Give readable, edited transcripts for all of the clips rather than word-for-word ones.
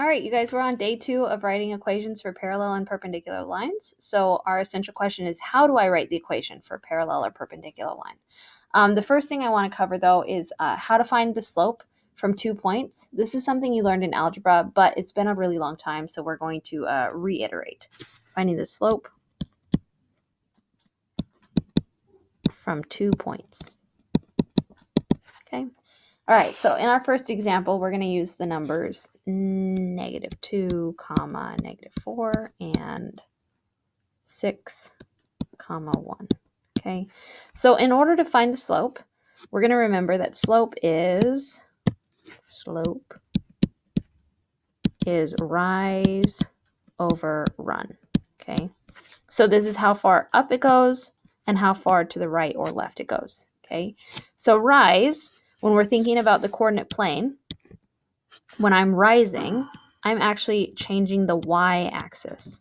All right, you guys, we're on day 2 of writing equations for parallel and perpendicular lines. So our essential question is, how do I write the equation for a parallel or perpendicular line? The first thing I want to cover, though, is how to find the slope from 2 points. This is something you learned in algebra, but it's been a really long time, so we're going to reiterate. Finding the slope from 2 points. Okay. All right, so in our first example, we're going to use the numbers -2, -4, and 6, 1. Okay, so in order to find the slope, we're going to remember that slope is rise over run. Okay, so this is how far up it goes and how far to the right or left it goes. Okay, so rise, when we're thinking about the coordinate plane, when I'm rising, I'm actually changing the y-axis.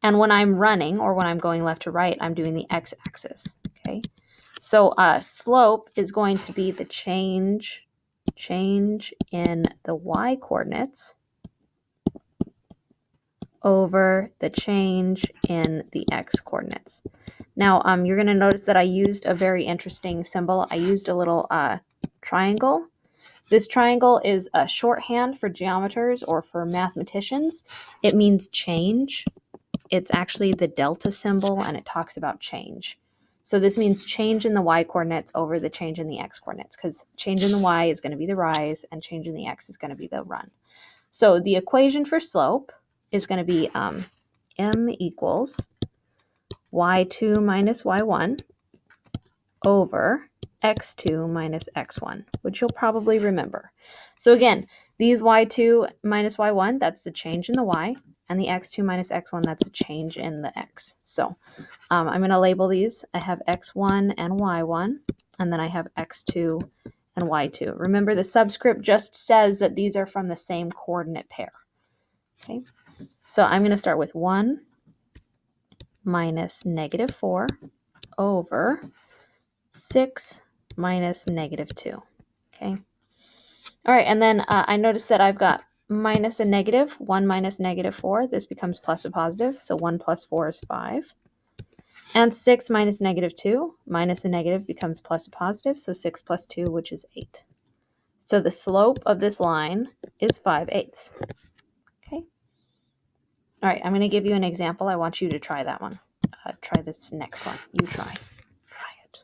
And when I'm running, or when I'm going left to right, I'm doing the x-axis. Okay, so slope is going to be the change in the y-coordinates over the change in the x-coordinates. Now, you're going to notice that I used a very interesting symbol. I used a little triangle. This triangle is a shorthand for geometers or for mathematicians. It means change. It's actually the delta symbol, and it talks about change. So this means change in the y-coordinates over the change in the x-coordinates, because change in the y is going to be the rise, and change in the x is going to be the run. So the equation for slope is going to be m equals y2 minus y1 over x2 minus x1, which you'll probably remember. So again, these y2 minus y1, that's the change in the y, and the x2 minus x1, that's a change in the x. So I'm going to label these. I have x1 and y1, and then I have x2 and y2. Remember, the subscript just says that these are from the same coordinate pair. Okay, so I'm going to start with 1 minus -4 over 6 minus -2. Okay. All right, and then I noticed that I've got minus a negative. 1 minus -4. This becomes plus a positive. So 1 plus 4 is 5. And 6 minus -2. Minus a negative becomes plus a positive. So 6 plus 2, which is 8. So the slope of this line is 5/8. Okay. All right, I'm going to give you an example. I want you to try that one. Try this next one. You try. Try it.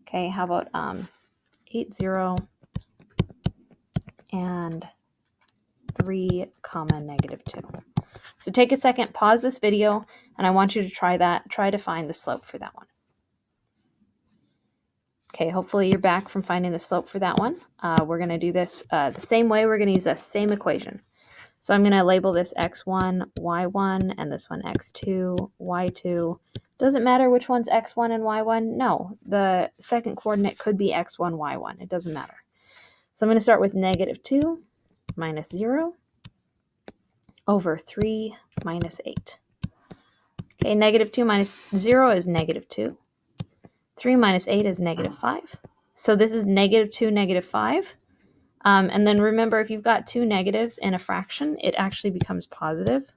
Okay, how about 8, 0, and 3, -2. So take a second, pause this video, and I want you to try that. Try to find the slope for that one. Okay, hopefully you're back from finding the slope for that one. We're going to do this the same way. We're going to use that same equation. So I'm going to label this x1, y1, and this one x2, y2. Doesn't matter which one's x1 and y1. No, the second coordinate could be x1, y1. It doesn't matter. So I'm going to start with -2 minus 0 over 3 minus 8. Okay, -2 minus 0 is -2. 3 minus 8 is -5. So this is -2, -5. And then remember, if you've got two negatives in a fraction, it actually becomes positive.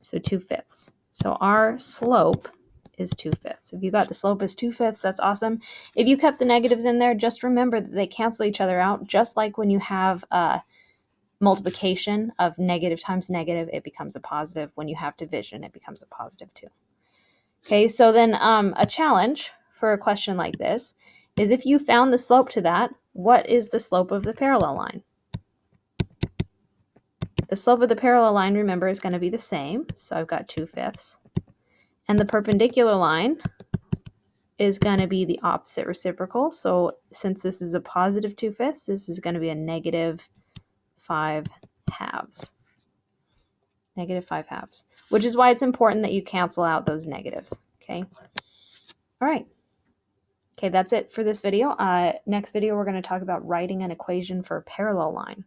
So 2/5. So our slope is 2/5. If you got the slope as 2/5, that's awesome. If you kept the negatives in there, just remember that they cancel each other out. Just like when you have multiplication of negative times negative, it becomes a positive. When you have division, it becomes a positive too. Okay, so then a challenge for a question like this is, if you found the slope to that, what is the slope of the parallel line? The slope of the parallel line, remember, is going to be the same. So I've got 2/5. And the perpendicular line is going to be the opposite reciprocal. So since this is a positive 2/5, this is going to be a -5/2. -5/2, which is why it's important that you cancel out those negatives. Okay. All right. Okay, that's it for this video. Next video, we're going to talk about writing an equation for a parallel line.